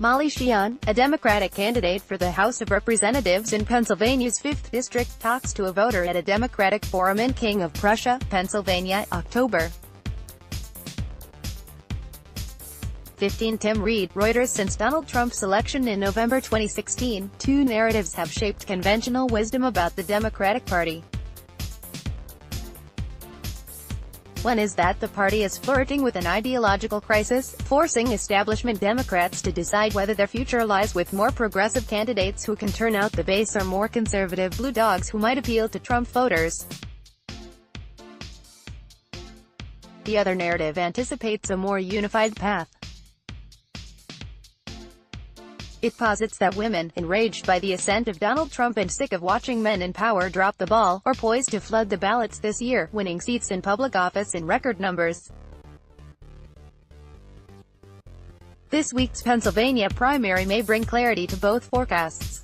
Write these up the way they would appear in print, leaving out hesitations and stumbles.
Molly Sheehan, a Democratic candidate for the House of Representatives in Pennsylvania's 5th District, talks to a voter at a Democratic forum in King of Prussia, Pennsylvania, October 15. Tim Reid, Reuters Since Donald Trump's election in November 2016, two narratives have shaped conventional wisdom about the Democratic Party. One is that the party is flirting with an ideological crisis, forcing establishment Democrats to decide whether their future lies with more progressive candidates who can turn out the base or more conservative blue dogs who might appeal to Trump voters. The other narrative anticipates a more unified path. It posits that women, enraged by the ascent of Donald Trump and sick of watching men in power drop the ball, are poised to flood the ballots this year, winning seats in public office in record numbers. This week's Pennsylvania primary may bring clarity to both forecasts.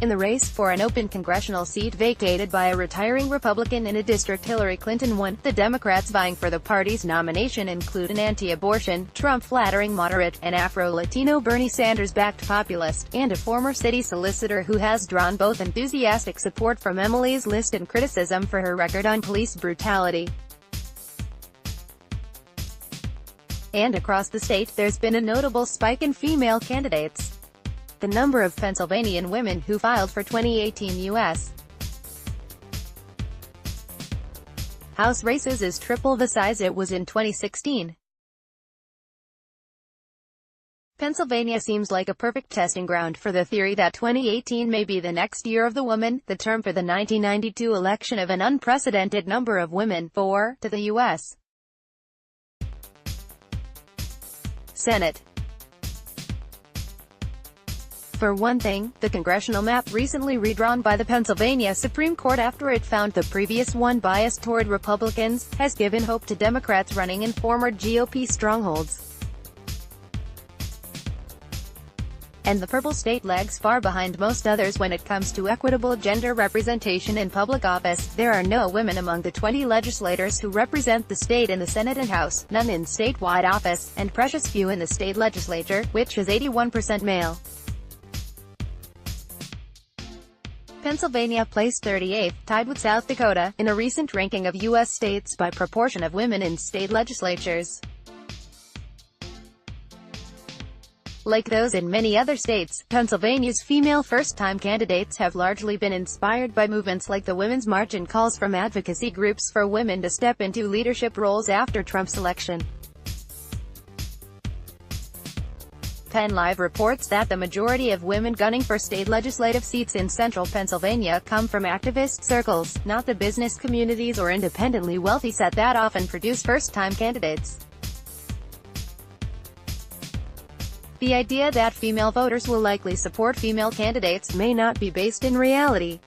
In the race for an open congressional seat vacated by a retiring Republican in a district Hillary Clinton won, the Democrats vying for the party's nomination include an anti-abortion, Trump-flattering moderate, an Afro-Latino Bernie Sanders-backed populist, and a former city solicitor who has drawn both enthusiastic support from Emily's List and criticism for her record on police brutality. And across the state, there's been a notable spike in female candidates. The number of Pennsylvanian women who filed for 2018 U.S. House races is triple the size it was in 2016. Pennsylvania seems like a perfect testing ground for the theory that 2018 may be the next year of the woman, the term for the 1992 election of an unprecedented number of women, to the U.S. Senate. For one thing, the congressional map recently redrawn by the Pennsylvania Supreme Court after it found the previous one biased toward Republicans, has given hope to Democrats running in former GOP strongholds. And the purple state lags far behind most others when it comes to equitable gender representation in public office. There are no women among the 20 legislators who represent the state in the Senate and House, none in statewide office, and precious few in the state legislature, which is 81% male. Pennsylvania placed 38th, tied with South Dakota, in a recent ranking of U.S. states by proportion of women in state legislatures. Like those in many other states, Pennsylvania's female first-time candidates have largely been inspired by movements like the Women's March and calls from advocacy groups for women to step into leadership roles after Trump's election. Penn Live reports that the majority of women gunning for state legislative seats in central Pennsylvania come from activist circles, not the business communities or independently wealthy set that often produce first-time candidates. The idea that female voters will likely support female candidates may not be based in reality.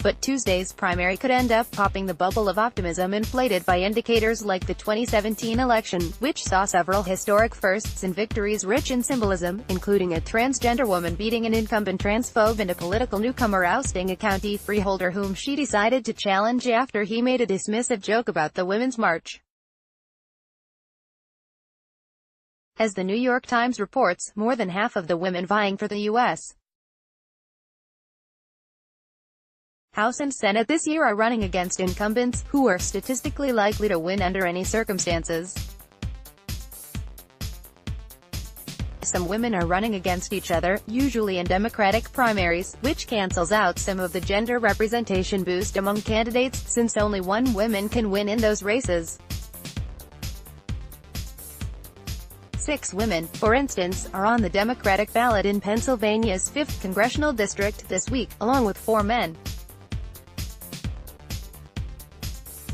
But Tuesday's primary could end up popping the bubble of optimism inflated by indicators like the 2017 election, which saw several historic firsts and victories rich in symbolism, including a transgender woman beating an incumbent transphobe and a political newcomer ousting a county freeholder whom she decided to challenge after he made a dismissive joke about the Women's March. As the New York Times reports, more than half of the women vying for the U.S. House and Senate this year are running against incumbents, who are statistically likely to win under any circumstances. Some women are running against each other, usually in Democratic primaries, which cancels out some of the gender representation boost among candidates, since only one woman can win in those races. 6 women, for instance, are on the Democratic ballot in Pennsylvania's 5th congressional district this week, along with 4 men.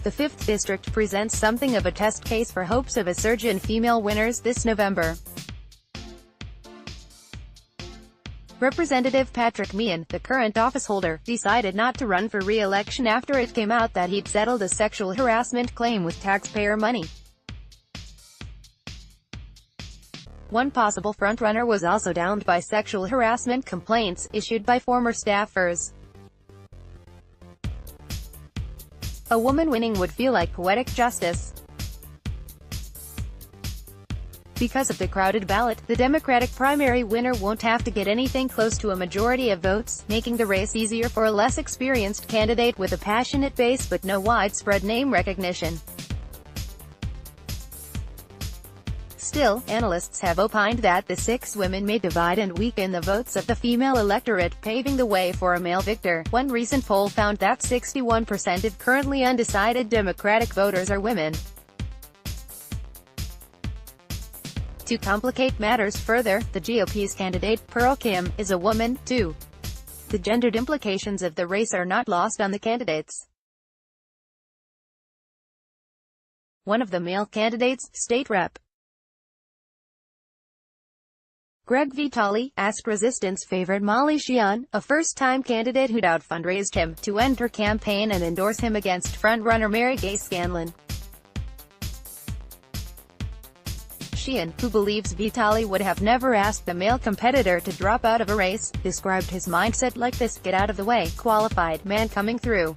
The 5th district presents something of a test case for hopes of a surge in female winners this November. Representative Patrick Meehan, the current officeholder, decided not to run for re-election after it came out that he'd settled a sexual harassment claim with taxpayer money. One possible frontrunner was also downed by sexual harassment complaints, issued by former staffers. A woman winning would feel like poetic justice. Because of the crowded ballot, the Democratic primary winner won't have to get anything close to a majority of votes, making the race easier for a less experienced candidate with a passionate base but no widespread name recognition. Still, analysts have opined that the 6 women may divide and weaken the votes of the female electorate, paving the way for a male victor. One recent poll found that 61% of currently undecided Democratic voters are women. To complicate matters further, the GOP's candidate, Pearl Kim, is a woman, too. The gendered implications of the race are not lost on the candidates. One of the male candidates, State Rep. Greg Vitale, asked Resistance favorite Molly Sheehan, a first-time candidate who'd out-fundraised him, to end her campaign and endorse him against frontrunner Mary Gay Scanlon. Sheehan, who believes Vitale would have never asked the male competitor to drop out of a race, described his mindset like this: "Get out of the way, qualified man coming through."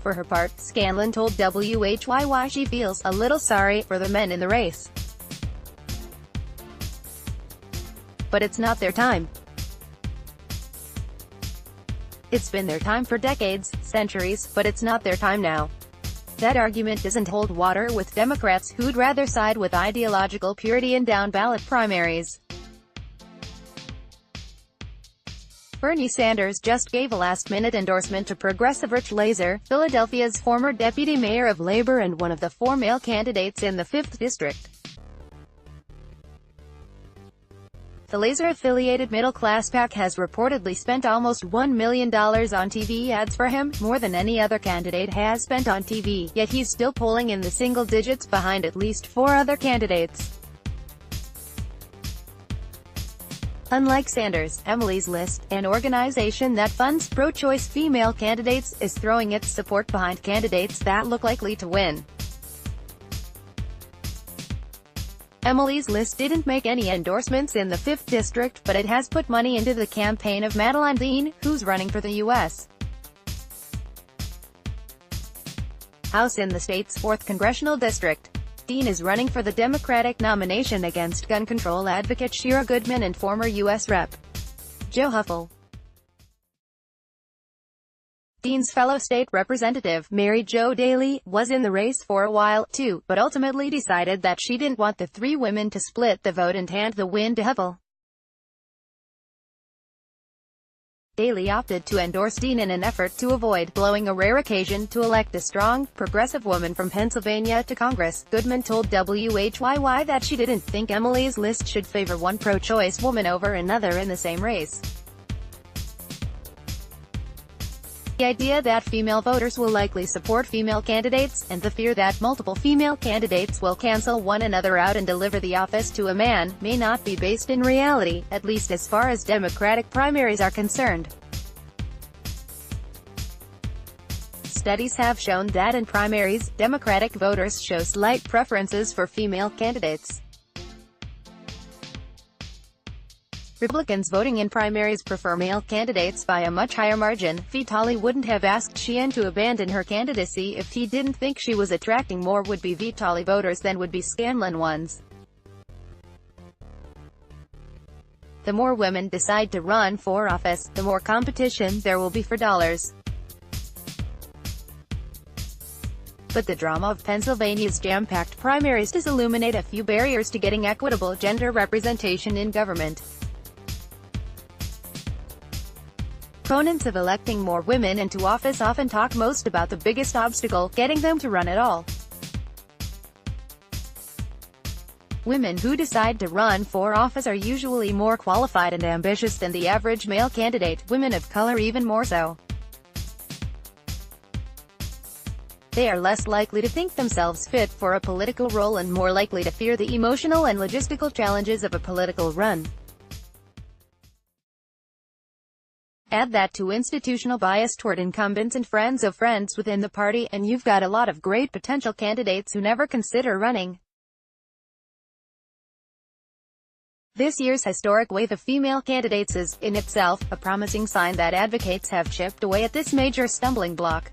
For her part, Scanlon told WHYY she feels a little sorry for the men in the race. But it's not their time. It's been their time for decades, centuries, but it's not their time now. That argument doesn't hold water with Democrats, who'd rather side with ideological purity in down-ballot primaries. Bernie Sanders just gave a last-minute endorsement to progressive Rich Laser, Philadelphia's former deputy mayor of Labor and one of the 4 male candidates in the 5th District. The Laser-affiliated middle-class PAC has reportedly spent almost $1 million on TV ads for him, more than any other candidate has spent on TV, yet he's still polling in the single digits behind at least 4 other candidates. Unlike Sanders, Emily's List, an organization that funds pro-choice female candidates, is throwing its support behind candidates that look likely to win. Emily's List didn't make any endorsements in the 5th District, but it has put money into the campaign of Madeleine Dean, who's running for the U.S. House in the state's 4th Congressional District. Dean is running for the Democratic nomination against gun control advocate Shira Goodman and former U.S. Rep. Joe Huffle. Dean's fellow state representative, Mary Jo Daley, was in the race for a while, too, but ultimately decided that she didn't want the 3 women to split the vote and hand the win to Huffle. Daley opted to endorse Dean in an effort to avoid blowing a rare occasion to elect a strong, progressive woman from Pennsylvania to Congress. Goodman told WHYY that she didn't think Emily's List should favor one pro-choice woman over another in the same race. The idea that female voters will likely support female candidates, and the fear that multiple female candidates will cancel one another out and deliver the office to a man, may not be based in reality, at least as far as Democratic primaries are concerned. Studies have shown that in primaries, Democratic voters show slight preferences for female candidates. Republicans voting in primaries prefer male candidates by a much higher margin. Vitale wouldn't have asked Sheehan to abandon her candidacy if he didn't think she was attracting more would-be Vitale voters than would-be Scanlon ones. The more women decide to run for office, the more competition there will be for dollars. But the drama of Pennsylvania's jam-packed primaries does illuminate a few barriers to getting equitable gender representation in government. Opponents of electing more women into office often talk most about the biggest obstacle, getting them to run at all. Women who decide to run for office are usually more qualified and ambitious than the average male candidate, women of color even more so. They are less likely to think themselves fit for a political role and more likely to fear the emotional and logistical challenges of a political run. Add that to institutional bias toward incumbents and friends of friends within the party, and you've got a lot of great potential candidates who never consider running. This year's historic wave of female candidates is, in itself, a promising sign that advocates have chipped away at this major stumbling block.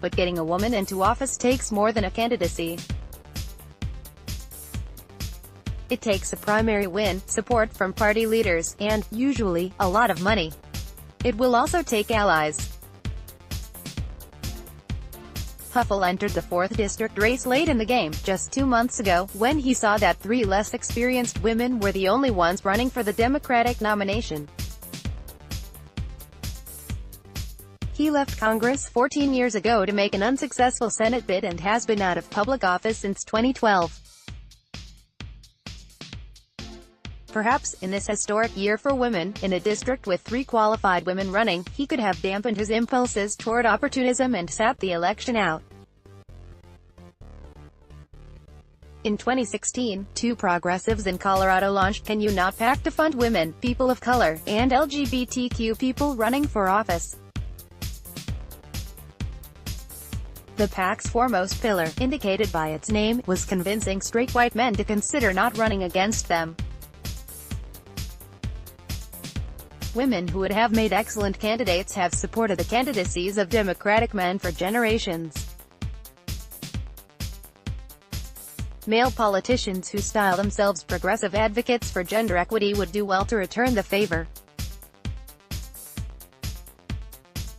But getting a woman into office takes more than a candidacy. It takes a primary win, support from party leaders, and, usually, a lot of money. It will also take allies. Huffle entered the 4th district race late in the game, just 2 months ago, when he saw that 3 less experienced women were the only ones running for the Democratic nomination. He left Congress 14 years ago to make an unsuccessful Senate bid and has been out of public office since 2012. Perhaps, in this historic year for women, in a district with 3 qualified women running, he could have dampened his impulses toward opportunism and sat the election out. In 2016, 2 progressives in Colorado launched Can You Not PAC to fund women, people of color, and LGBTQ people running for office. The PAC's foremost pillar, indicated by its name, was convincing straight white men to consider not running against them. Women who would have made excellent candidates have supported the candidacies of Democratic men for generations. Male politicians who style themselves progressive advocates for gender equity would do well to return the favor.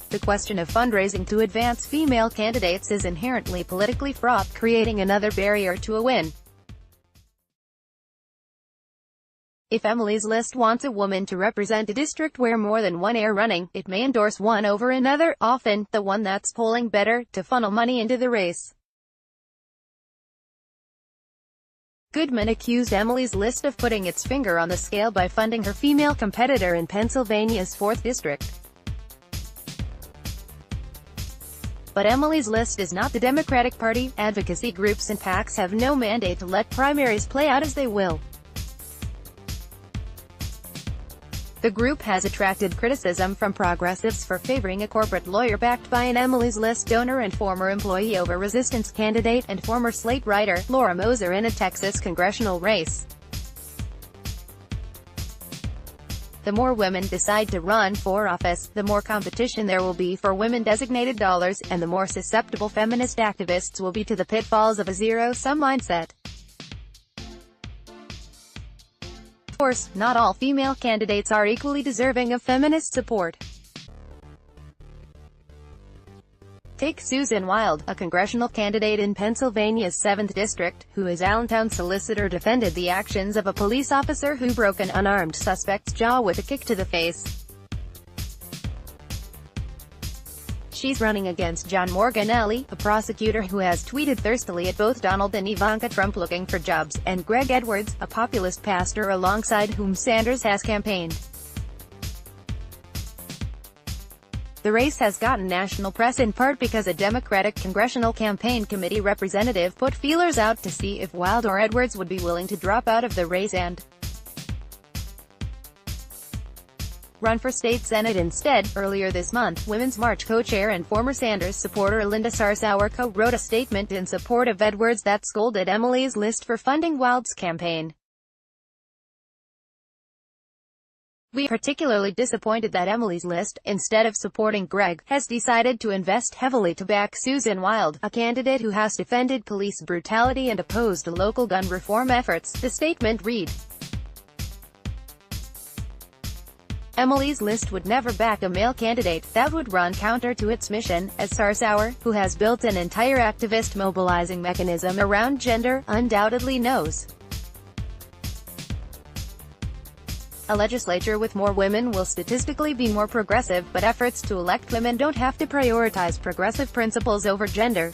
The question of fundraising to advance female candidates is inherently politically fraught, creating another barrier to a win. If Emily's List wants a woman to represent a district where more than one are running, it may endorse one over another, often the one that's polling better, to funnel money into the race. Goodman accused Emily's List of putting its finger on the scale by funding her female competitor in Pennsylvania's 4th district. But Emily's List is not the Democratic Party. Advocacy groups and PACs have no mandate to let primaries play out as they will. The group has attracted criticism from progressives for favoring a corporate lawyer backed by an Emily's List donor and former employee over resistance candidate and former Slate writer, Laura Moser, in a Texas congressional race. The more women decide to run for office, the more competition there will be for women-designated dollars, and the more susceptible feminist activists will be to the pitfalls of a zero-sum mindset. Of course, not all female candidates are equally deserving of feminist support. Take Susan Wild, a congressional candidate in Pennsylvania's 7th district, who as Allentown solicitor defended the actions of a police officer who broke an unarmed suspect's jaw with a kick to the face. She's running against John Morganelli, a prosecutor who has tweeted thirstily at both Donald and Ivanka Trump looking for jobs, and Greg Edwards, a populist pastor alongside whom Sanders has campaigned. The race has gotten national press in part because a Democratic Congressional Campaign Committee representative put feelers out to see if Wild or Edwards would be willing to drop out of the race and run for state senate instead. Earlier this month, Women's March co-chair and former Sanders supporter Linda Sarsour co-wrote a statement in support of Edwards that scolded Emily's List for funding Wild's campaign. "We are particularly disappointed that Emily's List, instead of supporting Greg, has decided to invest heavily to back Susan Wild, a candidate who has defended police brutality and opposed local gun reform efforts," the statement read. Emily's List would never back a male candidate that would run counter to its mission, as Sarsour, who has built an entire activist mobilizing mechanism around gender, undoubtedly knows. A legislature with more women will statistically be more progressive, but efforts to elect women don't have to prioritize progressive principles over gender.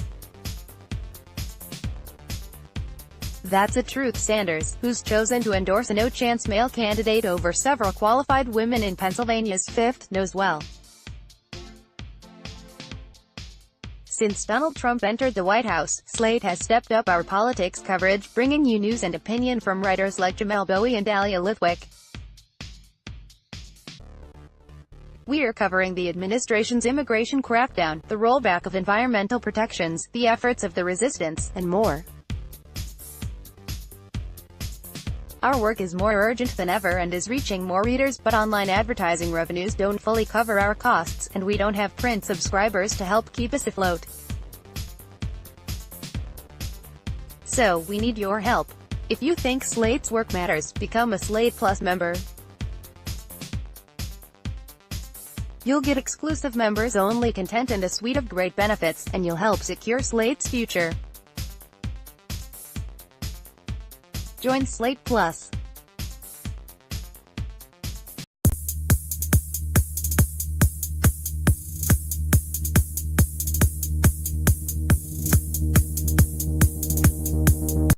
That's a truth Sanders, who's chosen to endorse a no-chance male candidate over several qualified women in Pennsylvania's 5th, knows well. Since Donald Trump entered the White House, Slate has stepped up our politics coverage, bringing you news and opinion from writers like Jamel Bowie and Dahlia Lithwick. We're covering the administration's immigration crackdown, the rollback of environmental protections, the efforts of the resistance, and more. Our work is more urgent than ever and is reaching more readers, but online advertising revenues don't fully cover our costs, and we don't have print subscribers to help keep us afloat. So, we need your help. If you think Slate's work matters, become a Slate Plus member. You'll get exclusive members-only content and a suite of great benefits, and you'll help secure Slate's future. Join Slate Plus